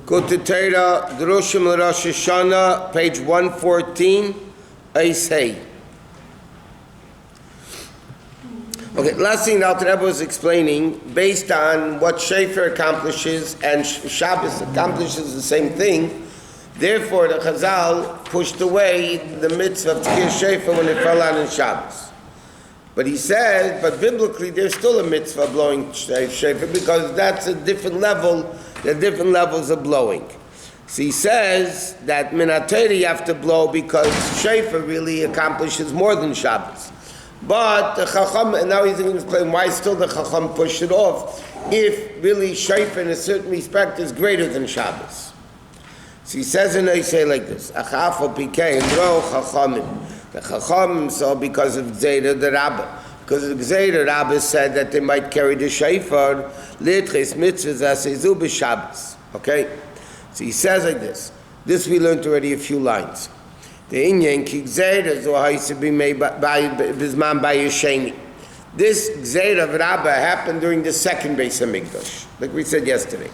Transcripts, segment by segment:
Likkutei Torah, Drushim Rosh Hashana, page 114, Eis Hey. Okay, last thing now Rabbi was explaining, based on what Shofar accomplishes and Shabbos accomplishes the same thing, therefore the Chazal pushed away the mitzvah of Tkir Shofar when it fell out in Shabbos. But he said, but biblically there's still a mitzvah blowing Shofar because that's a different level, there are different levels of blowing. So he says that Minat Torah you have to blow because Shofar really accomplishes more than Shabbos. But the Chacham, and now he's going to explain why still the Chacham pushed it off, if really Shofar in a certain respect is greater than Shabbos. So he says in Yosef like this, Achafo Pikei, Ro Chachamim. The Chachamim saw because of Gzeira the Rabbi. Because of Gzeira, Rabbi said that they might carry the Shofar, Litches Mitzvahs Asezu B'Shabbos. Okay? So he says like this. This we learned already a few lines. The Inyan ki Gzeira zo haise b'mei b'zman b'yesheni. This Gzeira of Rabbi happened during the second Beis HaMikdash, like we said yesterday.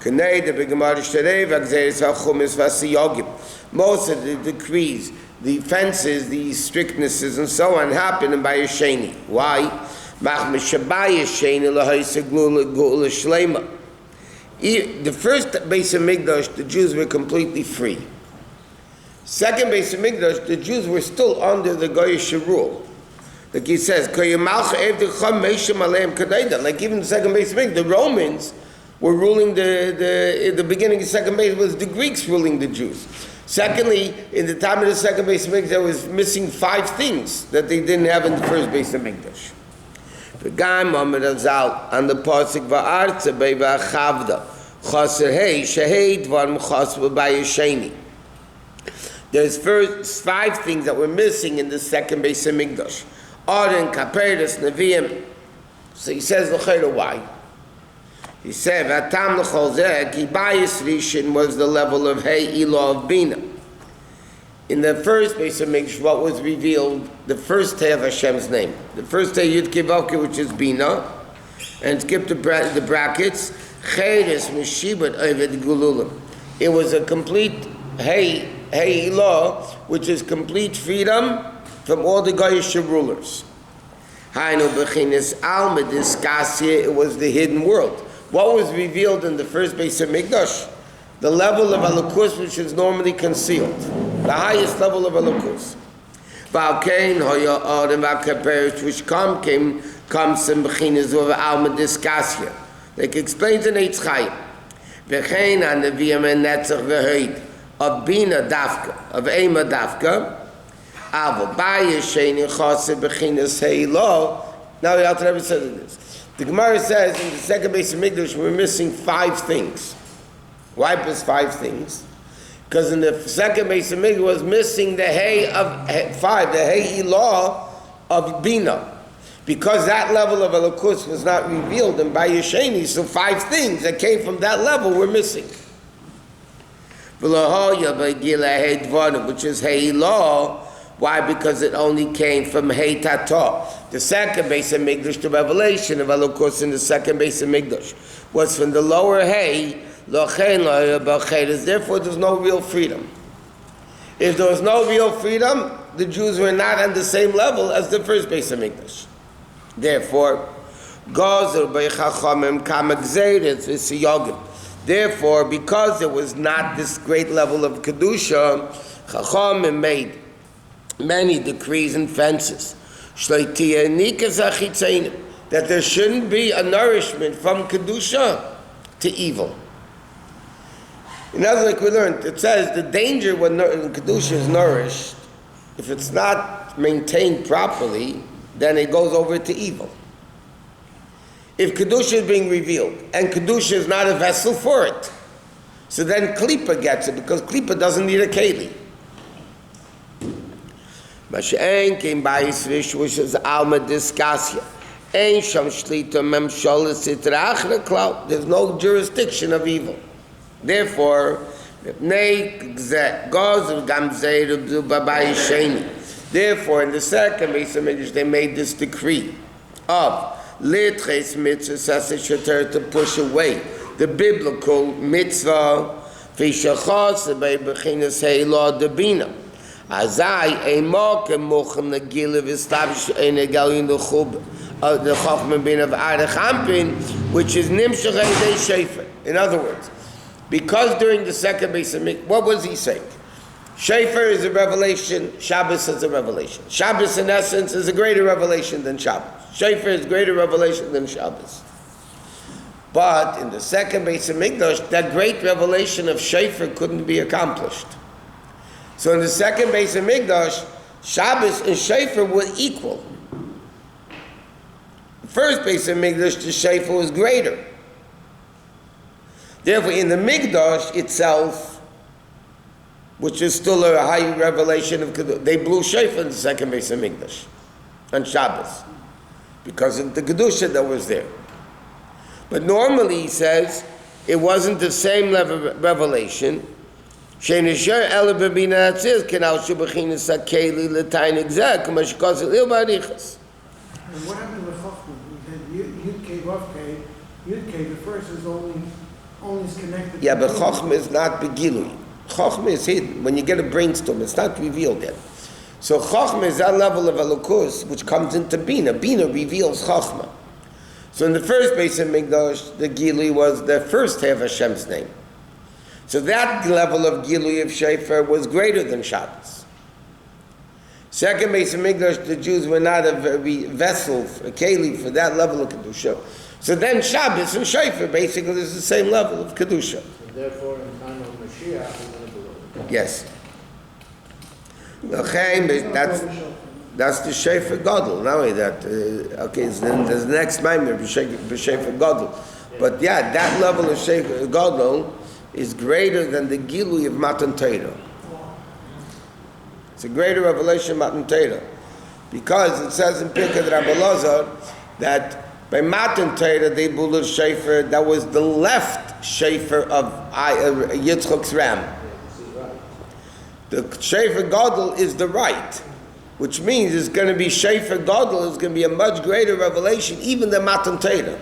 Knei the b'gemar shterei v'gzeiras v'chumis v'siyogim. Most of the decrees, the fences, the strictnesses, and so on happen in b'yesheni. Why? Machme shebayesheni lahaise gula shleima. The first Beis HaMikdash, the Jews were completely free. Second Beis HaMikdash, the Jews were still under the Goyish rule. Like he says, like even the second Beis HaMikdash, the Romans were ruling in the beginning of the second Beis was the Greeks ruling the Jews. Secondly, in the time of the second Beis HaMikdash, there was missing 5 things that they didn't have in the first Beis HaMikdash. The guy Maamar on the pasuk va'artze be'va'chavda chaser hey shehei dvar m'chas v'bayesheni. There's first 5 things that were missing in the second Beis HaMikdash. Aron, Kaperes, Nevi'im. So he says, l'chayra, why? He said, V'atam l'chol zeh, ki bayis rishon was the level of Hey Ilah of Bina. In the first Beis HaMikdash, what was revealed? The first Hey of Hashem's name. The first Hey Yud Kivavke, which is Bina. And skip the brackets. Cheres, Meshibat, Oved Gululim. It was a complete Hey Ilah, which is complete freedom from all the Goyish rulers. Hainu b'chinas alma diskasya, it was the hidden world. What was revealed in the first Beis HaMikdash? The level of Elokus which is normally concealed. The highest level of Elokus. V'alkein hoya arim v'akaperes, which comes in b'chinas of alma diskasya. Like explains in Eitz Chaim. V'chein ha-nevi'im en-netzach v'hoid. Of Bina Dafka, of Ema Dafka, Avo Bayesheni Chase Bechinas Heilah. Now the Alter Rebbe says this. The Gemara says in the second Beis HaMikdash we're missing 5 things. Why was 5 things? Because in the second Beis HaMikdash was missing the Hey of 5, the Hey Ilah of Bina. Because that level of Elokus was not revealed in Bayesheni, so 5 things that came from that level were missing. Which is Hey Ilah. Why? Because it only came from Hey Tata. The second Beis HaMikdash, the revelation of Elokus in the second Beis HaMikdash was from the lower Hey. Therefore, there's no real freedom. If there was no real freedom, the Jews were not on the same level as the first Beis HaMikdash. Therefore, Therefore, because there was not this great level of Kedusha, Chachamim made many decrees and fences. That there shouldn't be a nourishment from Kedusha to evil. In other words, like we learned, it says the danger when Kedusha is nourished, if it's not maintained properly, then it goes over to evil. If Kedusha is being revealed, and Kedusha is not a vessel for it, so then Klippa gets it, because Klippa doesn't need a Keli. Masha'en came by Yisrish, which is Alma Diskasya. Ein Sham Shlita Mem Sholis Itrachra Klau. There's no jurisdiction of evil. Therefore, Therefore, in the second Beis HaMikdash, they made this decree of Litches Mitzvah to push away the biblical mitzvah, v'shachos bebechinas heila debina. Azai emok emochem negila v'stavish enegalin the chub the chachman bin of Arachampin, which is nimshach eidei shefer. In other words, because during the second base of Mikdash, what was he saying? Shofar is a revelation, Shabbos is a revelation. Shabbos in essence is a greater revelation than Shabbos. Shofar is greater revelation than Shabbos. But in the second base of Mikdash, that great revelation of Shofar couldn't be accomplished. So in the second base of Mikdash, Shabbos and Shofar were equal. The first base of Mikdash, the Shofar was greater. Therefore, in the Mikdash itself, which is still a high revelation of Kedusha, they blew Shofar in the second base of Mikdash on Shabbos because of the Kedusha that was there. But normally, he says, it wasn't the same level of revelation. And what happened with Chochmah? Yud-Kei, Vav-Kei. Yud-Kei, the first is only is connected. Yeah, but Chochmah is not begilui. Chochmah is hidden. When you get a brainstorm, it's not revealed yet. So Chochmah is that level of Elokus which comes into Bina. Bina reveals Chochmah. So in the first base of Mikdash, the Gilui was the first half of Hashem's name. So that level of Gilui of Shofar was greater than Shabbos. Second base of Mikdash, the Jews were not a vessel, a keli for that level of Kedusha. So then Shabbos and Shofar basically is the same level of Kedusha. And therefore, in time of Mashiach, we're going to below. Yes. That's the Shofar Gadol. Not only that, okay, so then there's the next Maamar, Shofar Gadol. But yeah, that level of Shofar Gadol is greater than the Gilui of Matan Torah. It's a greater revelation of Matan Torah. Because it says in Pirkei Rabbi Elazar that by Matan Torah they blew the Shofar that was the left Shofar of Yitzchak's ram. The Shofar Gadol is the right, which means it's going to be Shofar Gadol is going to be a much greater revelation even than Matan Torah.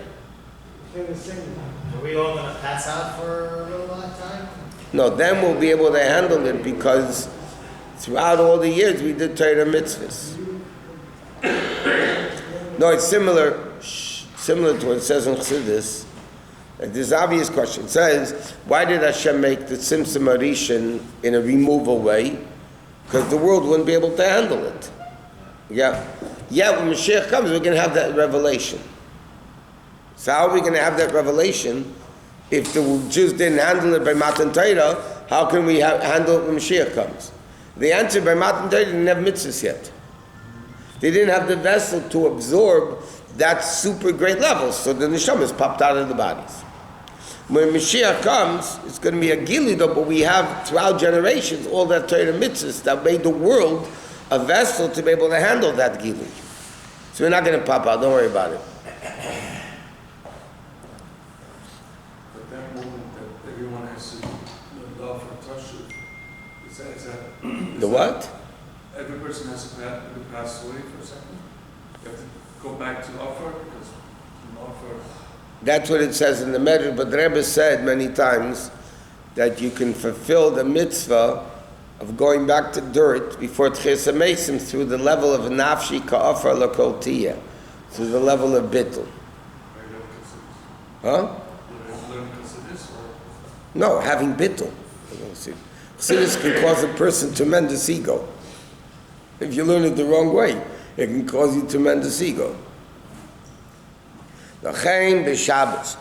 Are we all going to pass out for a little long time? No, then we'll be able to handle it because throughout all the years we did Torah mitzvahs. No, it's similar to what it says in Chassidus. This obvious question. It says, why did Hashem make the Tzimtzum Arishan in a removal way? Because the world wouldn't be able to handle it. Yeah, when Mashiach comes, we're going to have that revelation. So how are we going to have that revelation if the Jews didn't handle it by Matan Torah? How can we handle it when Mashiach comes? The answer, by Matan Torah, they didn't have mitzvahs yet. They didn't have the vessel to absorb that super great level, so the neshamas popped out of the bodies. When Mashiach comes, it's going to be a gilui, but we have throughout generations all that Torah mitzvahs that made the world a vessel to be able to handle that gilui. So we're not going to pop out. Don't worry about it. But that moment that everyone has to love or touch it, is that The what? every person has to pass away for a second? You have to go back to offer because offer. That's what it says in the Medrash, but the Rebbe said many times that you can fulfill the mitzvah of going back to dirt before Tchis HaMesim through the level of nafshi ka'afar lakol tiyah, through the level of bittul. Huh? No, having bittul. Chassidus can cause a person tremendous ego. If you learn it the wrong way, it can cause you tremendous ego. Shabbos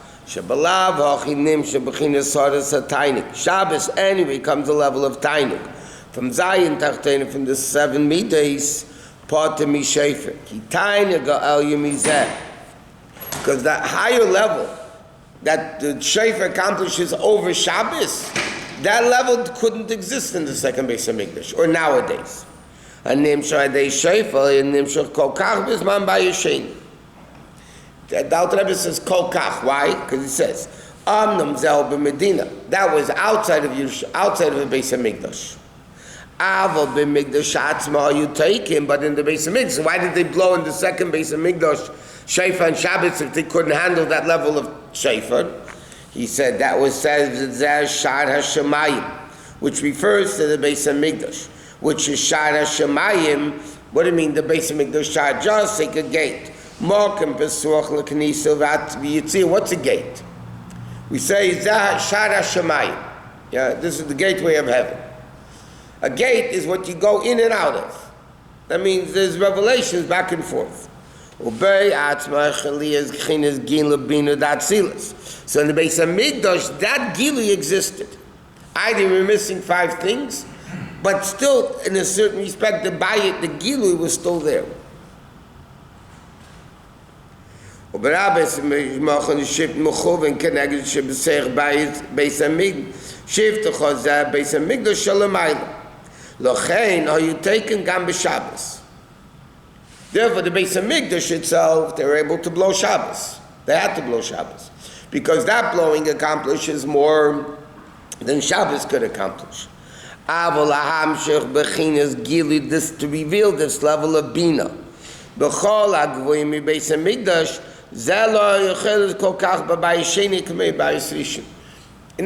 anyway comes a level of tainuk. From Zayin Tachtena, from the 7 middays, part to Mishefer. Because that higher level that the Shefer accomplishes over Shabbos, that level couldn't exist in the second base of Mikdash, or nowadays. And Nimshah Shefer, and Nimshah Kokach, Bisman Bayashin. The Alter Rebbe says Kokach. Why? Because it says Amnam Zel b'Medina. That was outside of the base of Mikdash. Aval b'Mikdash Atzma you take him, but in the base of Mikdash. So why did they blow in the second base of Mikdash Shofar and Shabbos if they couldn't handle that level of Shofar? He said that was said Shad HaShemayim, which refers to the Beis HaMikdash, which is Shad HaShemayim. What do you mean the Beis HaMikdash Shad? Just like a gate. Mokem Pesuach L'Knisa V'Yitzir. What's a gate? We say Shad HaShemayim. Yeah, this is the gateway of heaven. A gate is what you go in and out of. That means there's revelations back and forth. So in the Beis HaMikdash, that Gili existed. Either we're missing 5 things, but still, in a certain respect, the Gili was still there. Therefore, the Beis HaMikdash itself, they were able to blow Shabbos. They had to blow Shabbos. Because that blowing accomplishes more than Shabbos could accomplish. This to reveal this level of Bina. In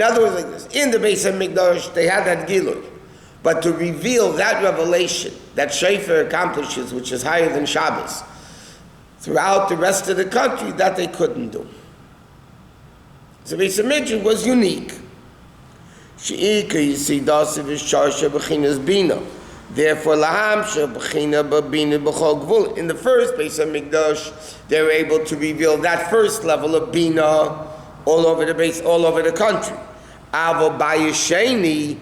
other words, like this. In the Beis HaMikdash, they had that Gilui. But to reveal that revelation that Shofar accomplishes, which is higher than Shabbos, throughout the rest of the country, that they couldn't do. So Beis HaMikdash was unique. Therefore, in the first Beis HaMikdash, they were able to reveal that first level of Bina all over the base, all over the country. Only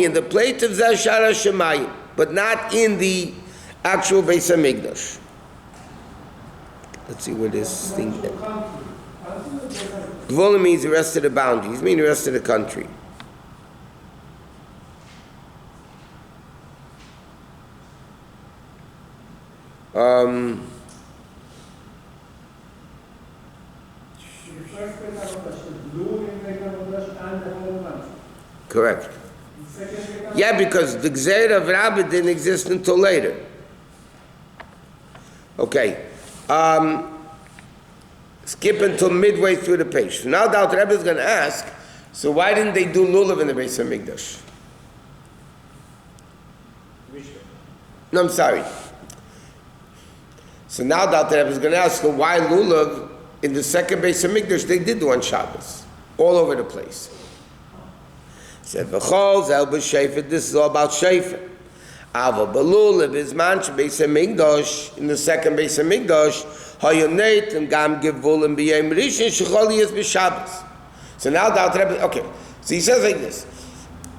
in the plate of Zashara Shemayim, but not in the actual Beis HaMikdash. Let's see where this thing is. Gvolim means the rest of the boundaries, means the rest of the country. Correct. Yeah, because the Gzeira of Rabbi didn't exist until later. Okay. Skip until midway through the page. So now the Rebbe is going to ask, so why didn't they do lulav in the Beis HaMikdash? No, I'm sorry. So now the Rebbe is going to ask, so why lulav in the second Beis HaMikdash they did do on Shabbos, all over the place. He said, "V'chol zel b'shefet." This is all about shefet. Ava b'lulav is manch Beis HaMikdash in the second Beis HaMikdash. Hayoneit and gam givulim b'yem rishon shechol yis b'Shabbos. So now the Rebbe, okay. So he says like this: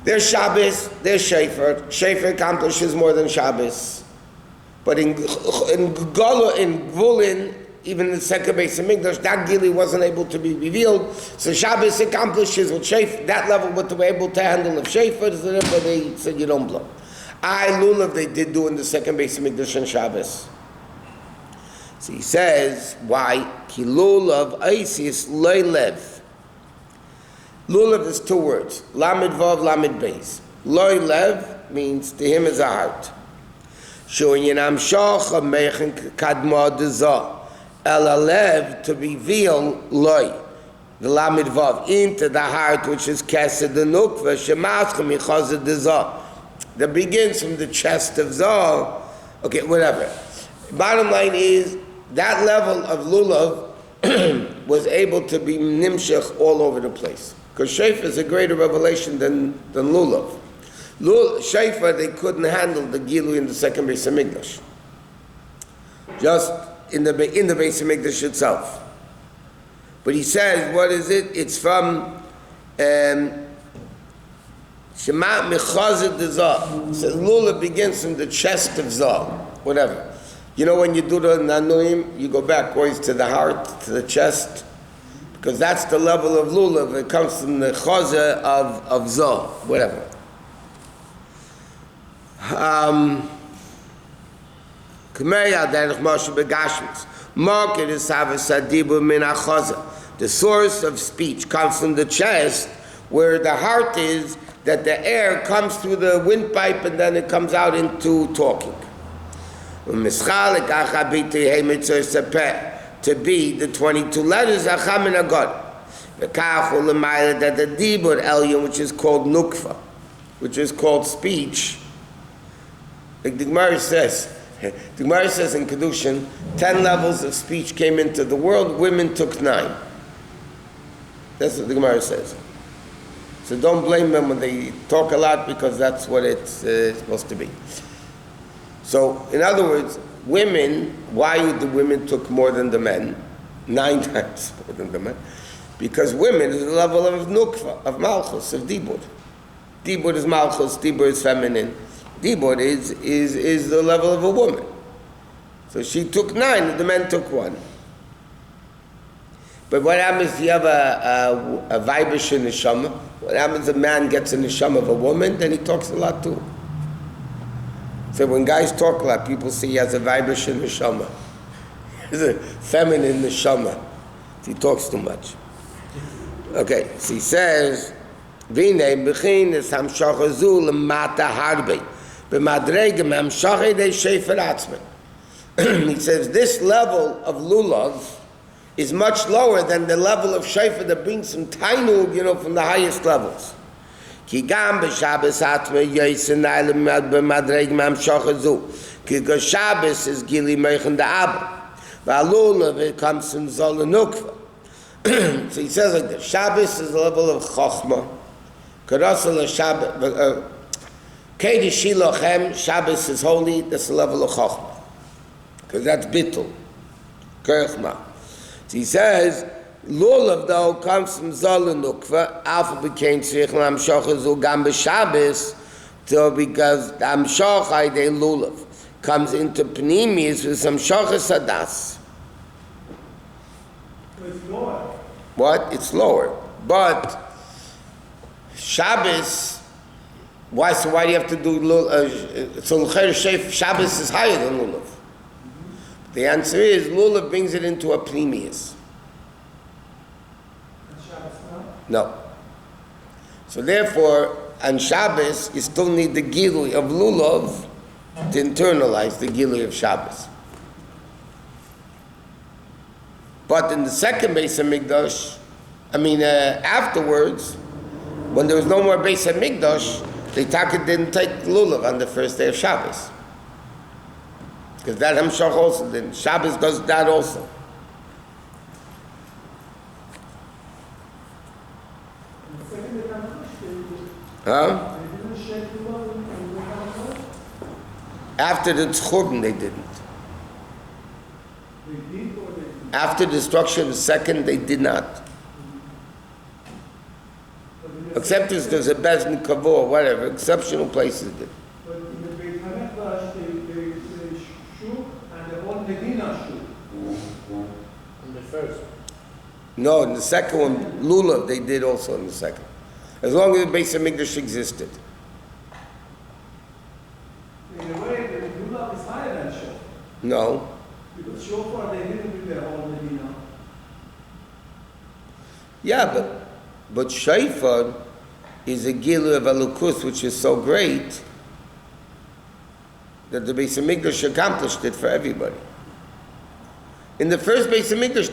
there's Shabbos, there's shefet. Shefet accomplishes more than Shabbos, but in Gvulin, even in the second Beis HaMikdash, that Gili wasn't able to be revealed. So Shabbos accomplishes with Shofar, that level, what they were able to handle of Shofar, but they said you don't blow. Lulav they did do in the second Beis HaMikdash on Shabbos. So he says, why? Ki lulav aisis loy lev. Lulav is 2 words. Lamed vav, lamed beis. Loy lev means to him is a heart. Showing yinam shocha mechen kadma dezah. Elalev, to reveal loy, the lamed vav, into the heart which is kesed the nukva shemaschem yichazed dezah. That begins from the chest of Zah. Okay, whatever. Bottom line is, that level of lulav was able to be nimshach all over the place. Because Shofar is a greater revelation than lulav. Shofar, they couldn't handle the Gilu in the second Beis HaMikdash. Just in the Beis HaMikdash itself. But he says, what is it? It's from Shema Mechazed the Zah. It says lulav begins from the chest of Zah. Whatever. You know when you do the Nanuim, you go backwards to the heart, to the chest, because that's the level of lulav. It comes from the chaza of Zah, whatever. The source of speech comes from the chest, where the heart is, that the air comes through the windpipe and then it comes to be the 22 letters, Acham and Agad. V'kach u'lemayla that the Dibur Elyon, which is called Nukva, which is called speech, like the Gemara says in Kedushin, 10 levels of speech came into the world, women took 9. That's what the Gemara says. So don't blame them when they talk a lot, because that's what it's supposed to be. So, in other words, women, why the women took more than the men? 9 times more than the men. Because women is the level of Nukva, of Malchus, of Dibur. Dibur is Malchus, Dibur is feminine. Dibur is the level of a woman. So she took 9, the men took 1. But what happens if you have a Vaibish neshama? What happens if a man gets a neshama of a woman? Then he talks a lot too. So when guys talk a lot, people say he has a Vaibish neshama. He has a feminine neshama. He talks too much. Okay, so he says, V'nei b'chin es hamshacha zu l'mata harbe b'madrega m'hamshacha dei shefer atzmen. He says this level of lulav is much lower than the level of shofar that brings some tainug, from the highest levels. Ki gam b'Shabbos atma yosinai b'madreg m'hamshacha zu. Because Shabbos is gili meichen da'abba. V'alulav it comes from zol nukva. So he says like this: Shabbos is the level of chokhmah. Karasal Shabbos, Kedi Shilochem. Shabbos is holy. That's the level of chokhmah, because that's bittul, kerchma. So he says lulav though comes from zol nukva. Alpha became tzrich l'amshocha zu gam b'Shabbos, so because the amshocha de lulav comes into pnimis with some shochas sadas. It's lower. What? It's lower. But Shabbos, why? So why do you have to do lulav? So Shabbos is higher than lulav. The answer is lulav brings it into a plemius. And Shabbos not? No. So therefore, on Shabbos, you still need the gilui of lulav to internalize the gilui of Shabbos. But in the second Beis HaMikdash, afterwards, when there was no more Beis HaMikdash, the Taka didn't take lulav on the first day of Shabbos. Because that Hamshach also didn't. Shabbos does that also. And the second day of Huh? they didn't shed the law in the Holocaust? After the Tzchurban, they didn't. They did or they didn't? After the destruction of the second, they did not. But in the Except if there's a Bezin Kavor, whatever, exceptional places did. But in the Beit HaMikdash, they shook and the whole Medina shook. On the first. No, in the second one, lulav, they did also in the second. As long as the Beis HaMikdash existed. In a way, the lulav is higher than shofar. No. Because shofar, they didn't do the whole Medina. Yeah, but Shofar is a gilu of Elokus, which is so great that the Beis HaMikdash accomplished it for everybody. In the first Beis HaMikdash,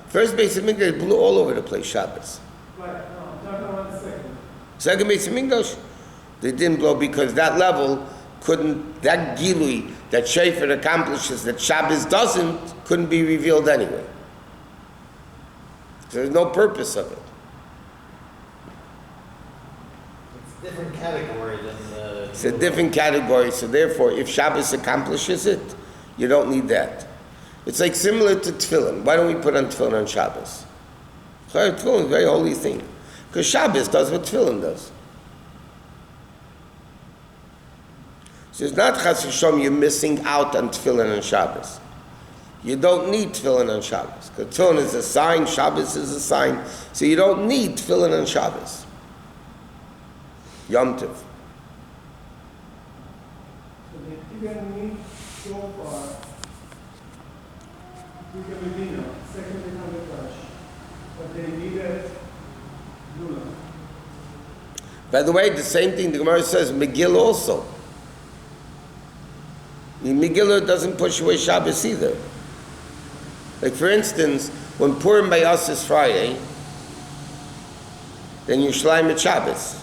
first Beis HaMikdash blew all over the place Shabbos. Right, no, I'm talking about the second. Second Beis HaMikdash, they didn't blow because that level that gilui that Shofar accomplishes that Shabbos doesn't, couldn't be revealed anyway. So there's no purpose of it. It's a different category than the... It's a different category, so therefore, if Shabbos accomplishes it, you don't need that. It's like similar to tefillin. Why don't we put on tefillin on Shabbos? Tefillin is a very holy thing. Because Shabbos does what tefillin does. So it's not chas v'shom you're missing out on tefillin on Shabbos. You don't need tefillin on Shabbos. Because tefillin is a sign, Shabbos is a sign. So you don't need tefillin on Shabbos. Yom Tov. So they didn't need shofar. Beit Medina, second Beit HaMikdash. But they needed lulav. By the way, the same thing the Gemara says, Megillah also. Megillah doesn't push away Shabbos either. Like for instance, when Purim by us is Friday, then you Shleim at Shabbos.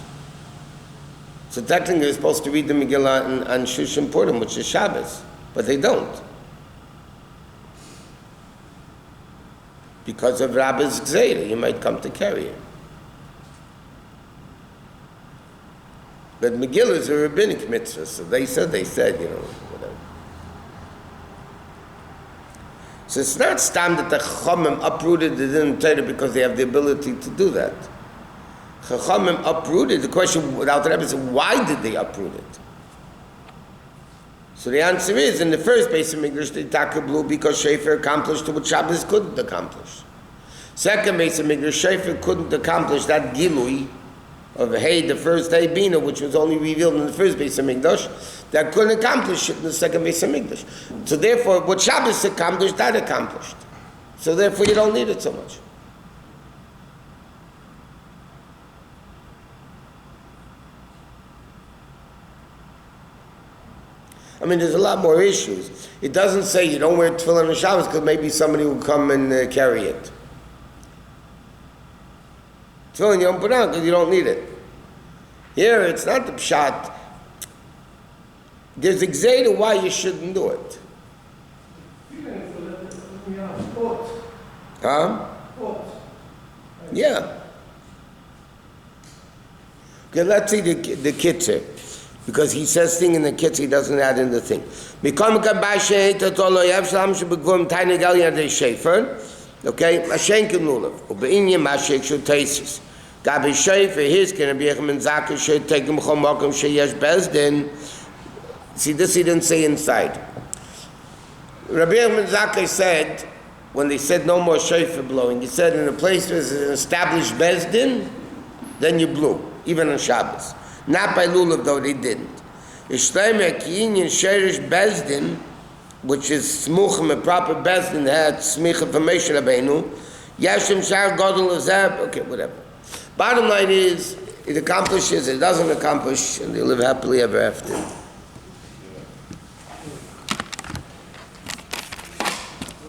So technically you're supposed to read the Megillah on Shushan Purim, which is Shabbos, but they don't. Because of Rabbi's Gzeira, you might come to carry it. But Megillah is a rabbinic mitzvah, so they said, whatever. So it's not stam that the Chachamim uprooted the Din Torah because they have the ability to do that. Chachamim uprooted, the question without the Rebbe is, why did they uproot it? So the answer is, in the first base of Mikdash, they takablu because Shofar accomplished what Shabbos couldn't accomplish. Second base of Mikdash, Shofar couldn't accomplish that Gilui of the first day Bina, which was only revealed in the first base of Mikdash, that couldn't accomplish it in the second base of Mikdash. So therefore, what Shabbos accomplished, that accomplished. So therefore, you don't need it so much. I mean, there's a lot more issues. It doesn't say you don't wear tefillin on Shabbos because maybe somebody will come and carry it. Tefillin you don't put on because you don't need it. Here, it's not the pshat. There's a gzeira why you shouldn't do it. Huh? Yeah. Okay, let's see the kitzur. Because he says thing in the kitzur, he doesn't add in the thing. Okay, Mashenk lulav. Ubeinya mashek shel teisus. Gabi Shofar, his can be a menzaka should take him chomakim sheyesh bezdin. See, this he didn't say inside. Rabbi Zakai said, when they said no more shofar blowing, he said in a place where there's an established bezdin, then you blew, even on Shabbos. Not by lulav though, they didn't. Ishleim Kinyan Sherish Bezdin, which is smuchim, a proper bezdin had smicha from Moshe Rabbeinu. Yashim Shar Godel Azab. Okay, whatever. Bottom line is, it accomplishes, it doesn't accomplish, and they live happily ever after.